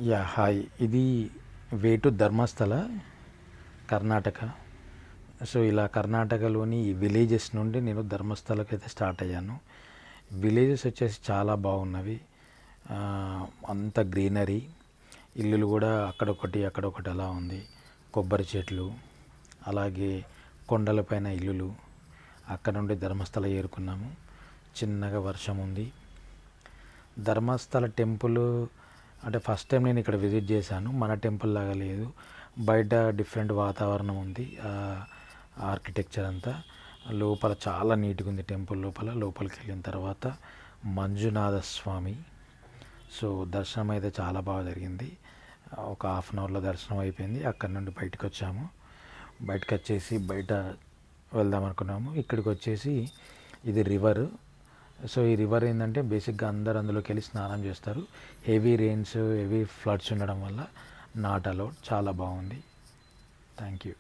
Hi. ఇది way to Dharmasthala, Karnataka. So ఇలా కర్ణాటకలోని ఈ విలేజెస్ నుండి నేను ధర్మస్థలకి అయితే స్టార్ట్ అయ్యాను. విలేజెస్ వచ్చేసి చాలా బాగున్నవి. అంత గ్రీనరీ, ఇల్లులు కూడా అక్కడొకటి అలా ఉంది. కొబ్బరి చెట్లు, అలాగే కొండలపైన ఇల్లులు. అక్కడ నుండి ధర్మస్థల చేరుకున్నాము. చిన్నగా వర్షం ఉంది. ధర్మస్థల టెంపుల్ అంటే ఫస్ట్ టైం నేను ఇక్కడ విజిట్ చేశాను. మన టెంపుల్ లాగా లేదు, బయట డిఫరెంట్ వాతావరణం ఉంది. ఆర్కిటెక్చర్ అంతా లోపల చాలా నీట్గా ఉంది. టెంపుల్ లోపలికి వెళ్ళిన తర్వాత మంజునాథ స్వామి. సో దర్శనం అయితే చాలా బాగా జరిగింది. ఒక హాఫ్ అన్ అవర్లో దర్శనం అయిపోయింది. అక్కడ నుండి బయటకు వచ్చాము. బయటకు వచ్చేసి బయట వెళ్దాం అనుకున్నాము. ఇక్కడికి వచ్చేసి ఇది రివర్. సో ఈ రివర్ ఏంటంటే బేసిక్గా అందరు అందులోకి వెళ్ళి స్నానం చేస్తారు. హెవీ రెయిన్స్, హెవీ ఫ్లడ్స్ ఉండడం వల్ల నాట్ అలౌడ్. చాలా బాగుంది. Thank you.